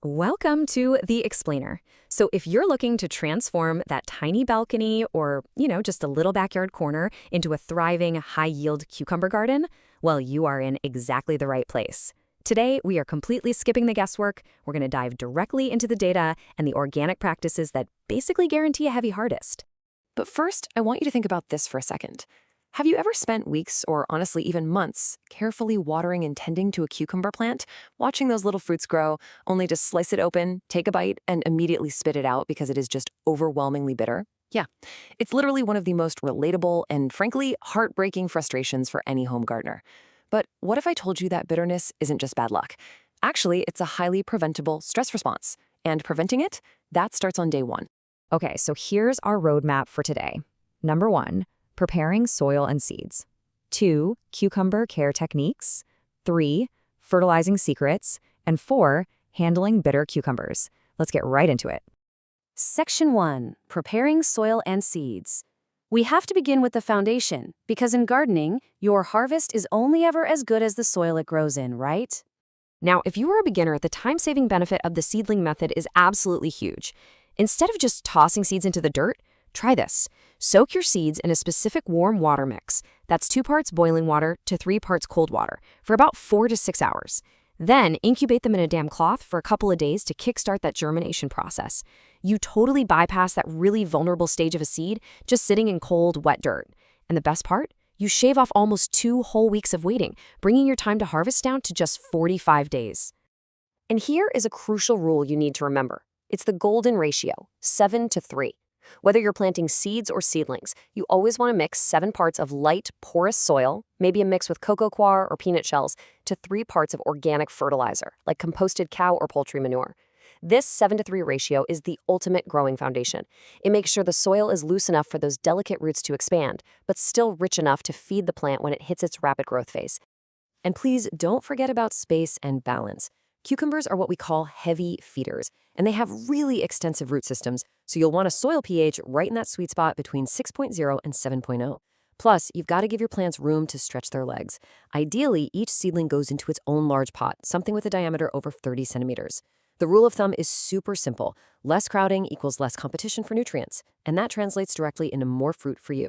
Welcome to The Explainer. So if you're looking to transform that tiny balcony or, just a little backyard corner into a thriving, high-yield cucumber garden, well, you are in exactly the right place. Today, we are completely skipping the guesswork. We're going to dive directly into the data and the organic practices that basically guarantee a heavy harvest. But first, I want you to think about this for a second. Have you ever spent weeks, or honestly even months, carefully watering and tending to a cucumber plant, watching those little fruits grow, only to slice it open, take a bite, and immediately spit it out because it is just overwhelmingly bitter? Yeah, it's literally one of the most relatable and, frankly, heartbreaking frustrations for any home gardener. But what if I told you that bitterness isn't just bad luck? Actually, it's a highly preventable stress response. And preventing it, that starts on day one. Okay, so here's our roadmap for today. Number 1, preparing soil and seeds. 2, cucumber care techniques. 3, fertilizing secrets. And 4, handling bitter cucumbers. Let's get right into it. Section 1, preparing soil and seeds. We have to begin with the foundation, because in gardening, your harvest is only ever as good as the soil it grows in, right? Now, if you are a beginner, the time-saving benefit of the seedling method is absolutely huge. Instead of just tossing seeds into the dirt, try this. Soak your seeds in a specific warm water mix. That's 2 parts boiling water to 3 parts cold water for about 4 to 6 hours. Then incubate them in a damp cloth for a couple of days to kickstart that germination process. You totally bypass that really vulnerable stage of a seed just sitting in cold, wet dirt. And the best part? You shave off almost 2 whole weeks of waiting, bringing your time to harvest down to just 45 days. And here is a crucial rule you need to remember. It's the golden ratio, 7 to 3. Whether you're planting seeds or seedlings, you always want to mix 7 parts of light, porous soil, maybe a mix with cocoa coir or peanut shells, to 3 parts of organic fertilizer, like composted cow or poultry manure. This 7 to 3 ratio is the ultimate growing foundation. It makes sure the soil is loose enough for those delicate roots to expand, but still rich enough to feed the plant when it hits its rapid growth phase. And please don't forget about space and balance. Cucumbers are what we call heavy feeders, and they have really extensive root systems, so you'll want a soil pH right in that sweet spot between 6.0 and 7.0. Plus, you've got to give your plants room to stretch their legs. Ideally, each seedling goes into its own large pot, something with a diameter over 30 centimeters. The rule of thumb is super simple. Less crowding equals less competition for nutrients, and that translates directly into more fruit for you.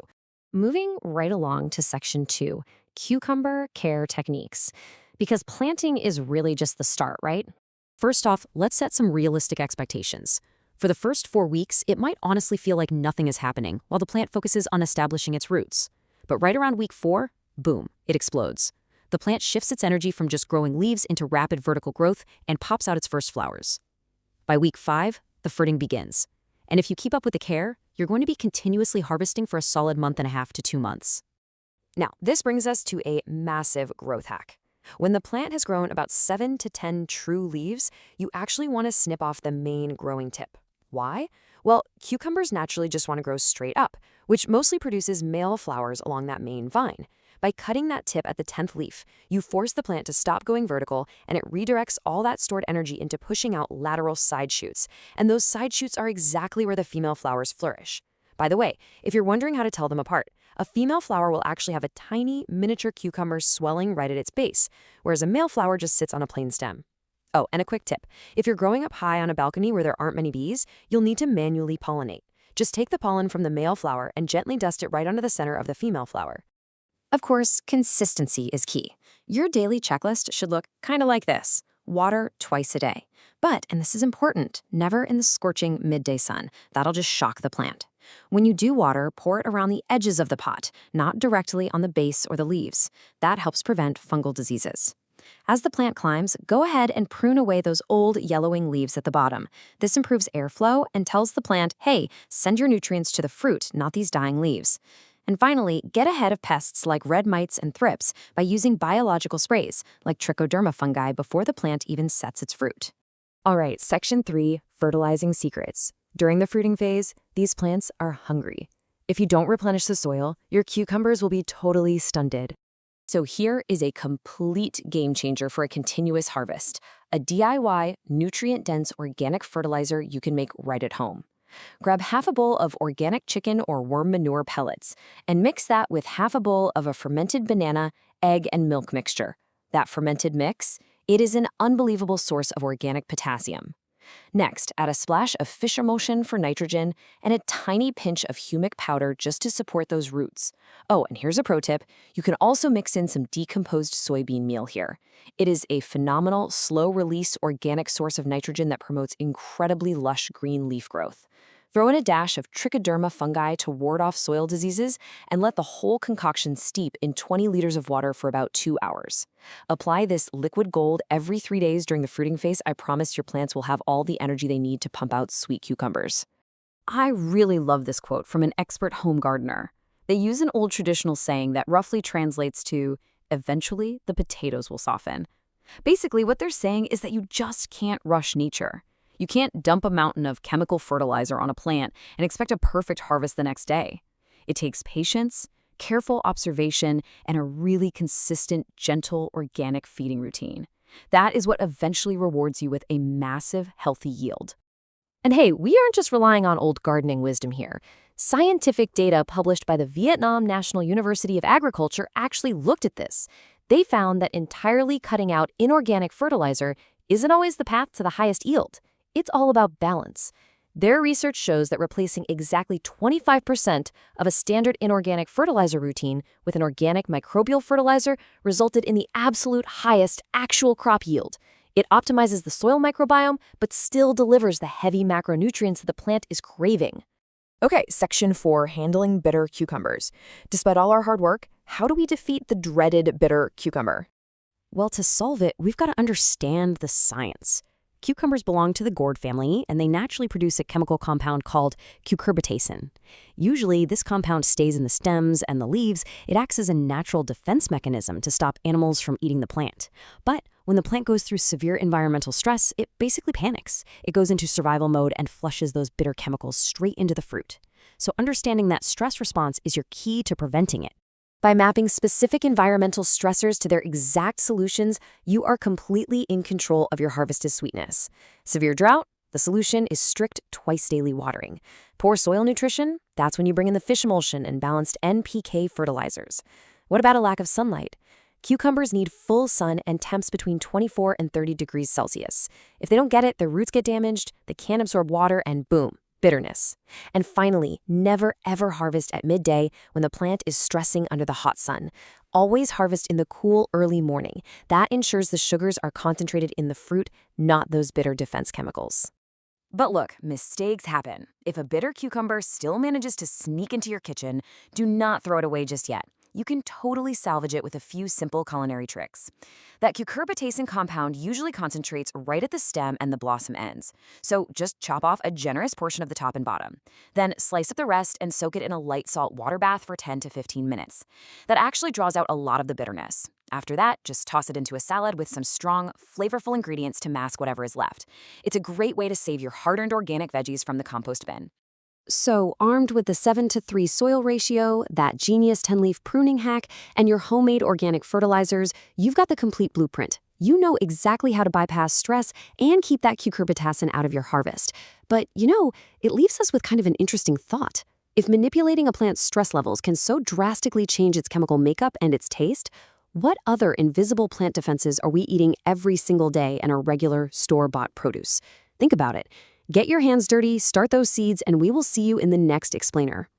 Moving right along to Section 2, cucumber care techniques. Because planting is really just the start, right? First off, let's set some realistic expectations. For the first 4 weeks, it might honestly feel like nothing is happening while the plant focuses on establishing its roots. But right around week 4, boom, it explodes. The plant shifts its energy from just growing leaves into rapid vertical growth and pops out its first flowers. By week 5, the fruiting begins. And if you keep up with the care, you're going to be continuously harvesting for a solid month and a half to 2 months. Now, this brings us to a massive growth hack. When the plant has grown about 7 to 10 true leaves, you actually want to snip off the main growing tip. Why? Well, cucumbers naturally just want to grow straight up, which mostly produces male flowers along that main vine. By cutting that tip at the 10th leaf, you force the plant to stop going vertical, and it redirects all that stored energy into pushing out lateral side shoots. And those side shoots are exactly where the female flowers flourish. By the way, if you're wondering how to tell them apart, a female flower will actually have a tiny, miniature cucumber swelling right at its base, whereas a male flower just sits on a plain stem. Oh, and a quick tip. If you're growing up high on a balcony where there aren't many bees, you'll need to manually pollinate. Just take the pollen from the male flower and gently dust it right onto the center of the female flower. Of course, consistency is key. Your daily checklist should look kind of like this. Water twice a day. But, and this is important, never in the scorching midday sun. That'll just shock the plant. When you do water, pour it around the edges of the pot, not directly on the base or the leaves. That helps prevent fungal diseases. As the plant climbs, go ahead and prune away those old yellowing leaves at the bottom. This improves airflow and tells the plant, hey, send your nutrients to the fruit, not these dying leaves. And finally, get ahead of pests like red mites and thrips by using biological sprays, like trichoderma fungi, before the plant even sets its fruit. All right, Section 3, fertilizing secrets. During the fruiting phase, these plants are hungry. If you don't replenish the soil, your cucumbers will be totally stunted. So here is a complete game changer for a continuous harvest, a DIY, nutrient-dense organic fertilizer you can make right at home. Grab half a bowl of organic chicken or worm manure pellets and mix that with half a bowl of a fermented banana, egg, and milk mixture. That fermented mix, it is an unbelievable source of organic potassium. Next, add a splash of fish emulsion for nitrogen and a tiny pinch of humic powder just to support those roots. Oh, and here's a pro tip. You can also mix in some decomposed soybean meal here. It is a phenomenal, slow-release organic source of nitrogen that promotes incredibly lush green leaf growth. Throw in a dash of trichoderma fungi to ward off soil diseases and let the whole concoction steep in 20 liters of water for about 2 hours. Apply this liquid gold every 3 days during the fruiting phase. I promise your plants will have all the energy they need to pump out sweet cucumbers. I really love this quote from an expert home gardener. They use an old traditional saying that roughly translates to, "Eventually, the potatoes will soften." Basically, what they're saying is that you just can't rush nature. You can't dump a mountain of chemical fertilizer on a plant and expect a perfect harvest the next day. It takes patience, careful observation, and a really consistent, gentle, organic feeding routine. That is what eventually rewards you with a massive, healthy yield. And hey, we aren't just relying on old gardening wisdom here. Scientific data published by the Vietnam National University of Agriculture actually looked at this. They found that entirely cutting out inorganic fertilizer isn't always the path to the highest yield. It's all about balance. Their research shows that replacing exactly 25% of a standard inorganic fertilizer routine with an organic microbial fertilizer resulted in the absolute highest actual crop yield. It optimizes the soil microbiome, but still delivers the heavy macronutrients that the plant is craving. Okay, section 4, handling bitter cucumbers. Despite all our hard work, how do we defeat the dreaded bitter cucumber? Well, to solve it, we've got to understand the science. Cucumbers belong to the gourd family, and they naturally produce a chemical compound called cucurbitacin. Usually, this compound stays in the stems and the leaves. It acts as a natural defense mechanism to stop animals from eating the plant. But when the plant goes through severe environmental stress, it basically panics. It goes into survival mode and flushes those bitter chemicals straight into the fruit. So understanding that stress response is your key to preventing it. By mapping specific environmental stressors to their exact solutions, you are completely in control of your harvest's sweetness. Severe drought? The solution is strict twice-daily watering. Poor soil nutrition? That's when you bring in the fish emulsion and balanced NPK fertilizers. What about a lack of sunlight? Cucumbers need full sun and temps between 24 and 30 degrees Celsius. If they don't get it, their roots get damaged, they can't absorb water, and boom, bitterness. And finally, never ever harvest at midday when the plant is stressing under the hot sun. Always harvest in the cool early morning. That ensures the sugars are concentrated in the fruit, not those bitter defense chemicals. But look, mistakes happen. If a bitter cucumber still manages to sneak into your kitchen, do not throw it away just yet. You can totally salvage it with a few simple culinary tricks. That cucurbitacin compound usually concentrates right at the stem and the blossom ends. So just chop off a generous portion of the top and bottom. Then slice up the rest and soak it in a light salt water bath for 10 to 15 minutes. That actually draws out a lot of the bitterness. After that, just toss it into a salad with some strong, flavorful ingredients to mask whatever is left. It's a great way to save your hard-earned organic veggies from the compost bin. So, armed with the 7:3 soil ratio, that genius 10-leaf pruning hack, and your homemade organic fertilizers, you've got the complete blueprint. You know exactly how to bypass stress and keep that cucurbitacin out of your harvest. But, it leaves us with kind of an interesting thought. If manipulating a plant's stress levels can so drastically change its chemical makeup and its taste, what other invisible plant defenses are we eating every single day in our regular store-bought produce? Think about it. Get your hands dirty, start those seeds, and we will see you in the next explainer.